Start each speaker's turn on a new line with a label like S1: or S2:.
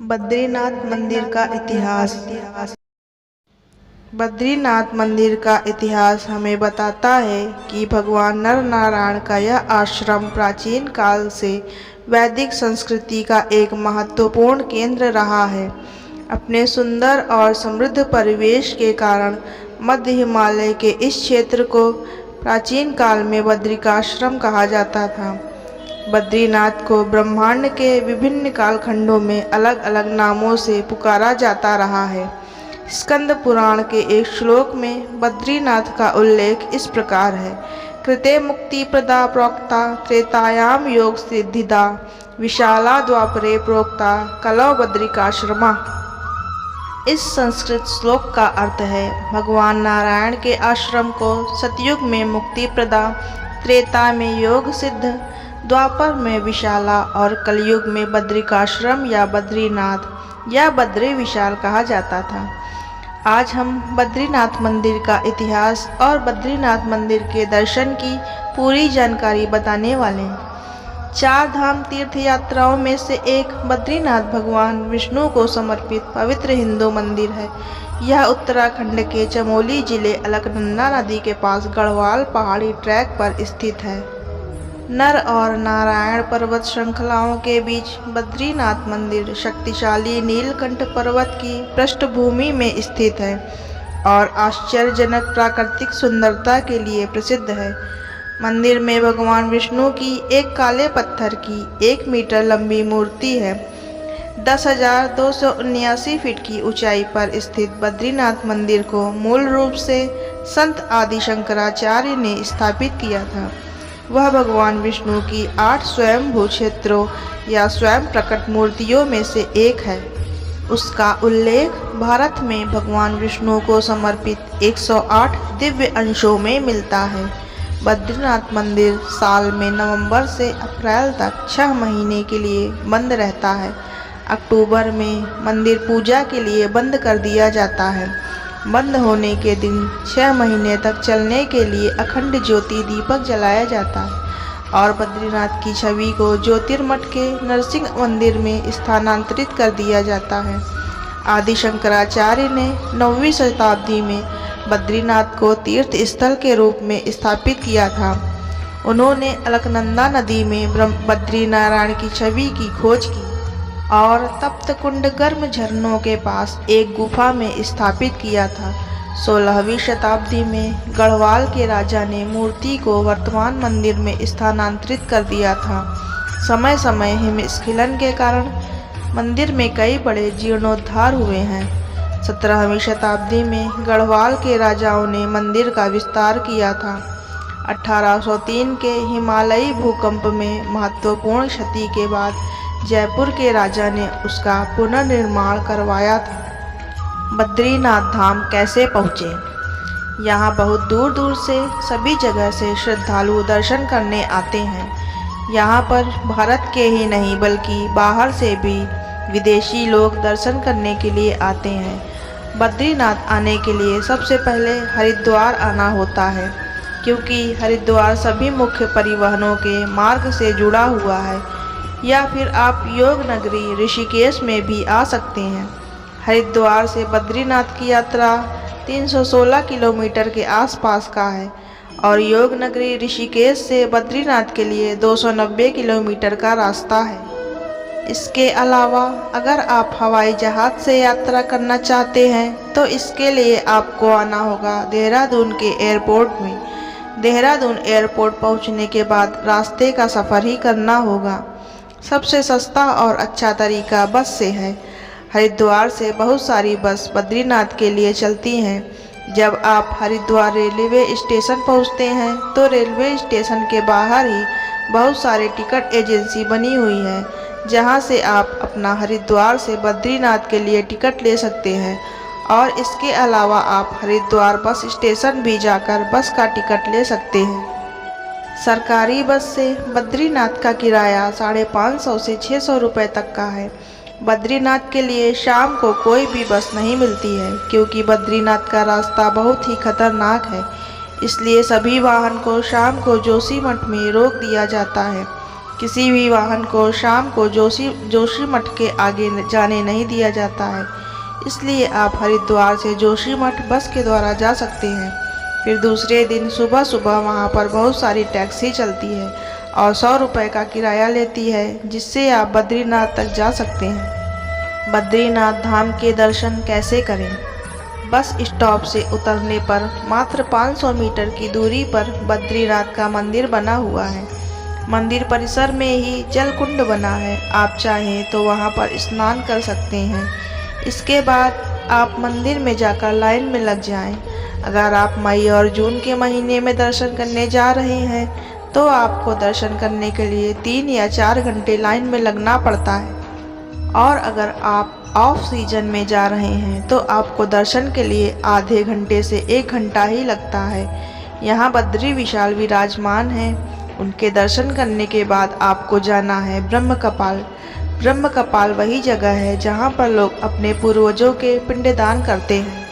S1: बद्रीनाथ मंदिर का इतिहास। बद्रीनाथ मंदिर का इतिहास हमें बताता है कि भगवान नर नारायण का यह आश्रम प्राचीन काल से वैदिक संस्कृति का एक महत्वपूर्ण केंद्र रहा है। अपने सुंदर और समृद्ध परिवेश के कारण मध्य हिमालय के इस क्षेत्र को प्राचीन काल में बद्रिकाश्रम कहा जाता था। बद्रीनाथ को ब्रह्मांड के विभिन्न कालखंडों में अलग अलग नामों से पुकारा जाता रहा है। स्कंद पुराण के एक श्लोक में बद्रीनाथ का उल्लेख इस प्रकार है: कृते मुक्ति प्रदा प्रोक्ता त्रेतायाम योग सिद्धिदा विशाला द्वापरे प्रोक्ता कलौ बद्रिकाश्रमा। इस संस्कृत श्लोक का अर्थ है, भगवान नारायण के आश्रम को सतयुग में मुक्ति प्रदा, त्रेता में योग सिद्ध, द्वापर में विशाला और कलयुग में बद्रिकाश्रम या बद्रीनाथ या बद्री विशाल कहा जाता था। आज हम बद्रीनाथ मंदिर का इतिहास और बद्रीनाथ मंदिर के दर्शन की पूरी जानकारी बताने वाले हैं। 4 धाम तीर्थ यात्राओं में से एक बद्रीनाथ भगवान विष्णु को समर्पित पवित्र हिंदू मंदिर है। यह उत्तराखंड के चमोली जिले अलकनंदा नदी के पास गढ़वाल पहाड़ी ट्रैक पर स्थित है। नर और नारायण पर्वत श्रृंखलाओं के बीच बद्रीनाथ मंदिर शक्तिशाली नीलकंठ पर्वत की पृष्ठभूमि में स्थित है और आश्चर्यजनक प्राकृतिक सुंदरता के लिए प्रसिद्ध है। मंदिर में भगवान विष्णु की एक काले पत्थर की 1 मीटर लंबी मूर्ति है। 10,279 फीट की ऊंचाई पर स्थित बद्रीनाथ मंदिर को मूल रूप से संत आदि शंकराचार्य ने स्थापित किया था। वह भगवान विष्णु की 8 स्वयंभू क्षेत्रों या स्वयं प्रकट मूर्तियों में से एक है। उसका उल्लेख भारत में भगवान विष्णु को समर्पित 108 दिव्य अंशों में मिलता है। बद्रीनाथ मंदिर साल में नवंबर से अप्रैल तक 6 महीने के लिए बंद रहता है। अक्टूबर में मंदिर पूजा के लिए बंद कर दिया जाता है। बंद होने के दिन 6 महीने तक चलने के लिए अखंड ज्योति दीपक जलाया जाता है और बद्रीनाथ की छवि को ज्योतिर्मठ के नरसिंह मंदिर में स्थानांतरित कर दिया जाता है। आदि शंकराचार्य ने 9वीं शताब्दी में बद्रीनाथ को तीर्थ स्थल के रूप में स्थापित किया था। उन्होंने अलकनंदा नदी में बद्री नारायण की छवि की खोज की और तप्त कुंड गर्म झरनों के पास एक गुफा में स्थापित किया था। 16वीं शताब्दी में गढ़वाल के राजा ने मूर्ति को वर्तमान मंदिर में स्थानांतरित कर दिया था। समय समय हिमस्खलन के कारण मंदिर में कई बड़े जीर्णोद्धार हुए हैं। 17वीं शताब्दी में गढ़वाल के राजाओं ने मंदिर का विस्तार किया था। 1803 के हिमालयी भूकंप में महत्वपूर्ण क्षति के बाद जयपुर के राजा ने उसका पुनर्निर्माण करवाया था। बद्रीनाथ धाम कैसे पहुँचे? यहाँ बहुत दूर दूर से सभी जगह से श्रद्धालु दर्शन करने आते हैं। यहाँ पर भारत के ही नहीं बल्कि बाहर से भी विदेशी लोग दर्शन करने के लिए आते हैं। बद्रीनाथ आने के लिए सबसे पहले हरिद्वार आना होता है, क्योंकि हरिद्वार सभी मुख्य परिवहनों के मार्ग से जुड़ा हुआ है। या फिर आप योग नगरी ऋषिकेश में भी आ सकते हैं। हरिद्वार से बद्रीनाथ की यात्रा 316 किलोमीटर के आसपास का है और योग नगरी ऋषिकेश से बद्रीनाथ के लिए 290 किलोमीटर का रास्ता है। इसके अलावा अगर आप हवाई जहाज़ से यात्रा करना चाहते हैं तो इसके लिए आपको आना होगा देहरादून के एयरपोर्ट में। देहरादून एयरपोर्ट पहुंचने के बाद रास्ते का सफ़र ही करना होगा। सबसे सस्ता और अच्छा तरीका बस से है। हरिद्वार से बहुत सारी बस बद्रीनाथ के लिए चलती हैं। जब आप हरिद्वार रेलवे स्टेशन पहुंचते हैं तो रेलवे स्टेशन के बाहर ही बहुत सारे टिकट एजेंसी बनी हुई है, जहां से आप अपना हरिद्वार से बद्रीनाथ के लिए टिकट ले सकते हैं। और इसके अलावा आप हरिद्वार बस स्टेशन भी जाकर बस का टिकट ले सकते हैं। सरकारी बस से बद्रीनाथ का किराया 550 से 600 रुपये तक का है। बद्रीनाथ के लिए शाम को कोई भी बस नहीं मिलती है, क्योंकि बद्रीनाथ का रास्ता बहुत ही खतरनाक है। इसलिए सभी वाहन को शाम को जोशीमठ में रोक दिया जाता है। किसी भी वाहन को शाम को जोशीमठ के आगे जाने नहीं दिया जाता है, इसलिए आप हरिद्वार से जोशीमठ बस के द्वारा जा सकते हैं। फिर दूसरे दिन सुबह सुबह वहाँ पर बहुत सारी टैक्सी चलती है और 100 रुपये का किराया लेती है, जिससे आप बद्रीनाथ तक जा सकते हैं। बद्रीनाथ धाम के दर्शन कैसे करें? बस स्टॉप से उतरने पर मात्र 500 मीटर की दूरी पर बद्रीनाथ का मंदिर बना हुआ है। मंदिर परिसर में ही जलकुंड बना है, आप चाहें तो वहां पर स्नान कर सकते हैं। इसके बाद आप मंदिर में जाकर लाइन में लग जाएं। अगर आप मई और जून के महीने में दर्शन करने जा रहे हैं तो आपको दर्शन करने के लिए 3 या 4 घंटे लाइन में लगना पड़ता है, और अगर आप ऑफ सीजन में जा रहे हैं तो आपको दर्शन के लिए आधे घंटे से 1 घंटा ही लगता है। यहाँ बद्री विशाल विराजमान हैं। उनके दर्शन करने के बाद आपको जाना है ब्रह्म कपाल। ब्रह्म कपाल वही जगह है जहाँ पर लोग अपने पूर्वजों के पिंडदान करते हैं।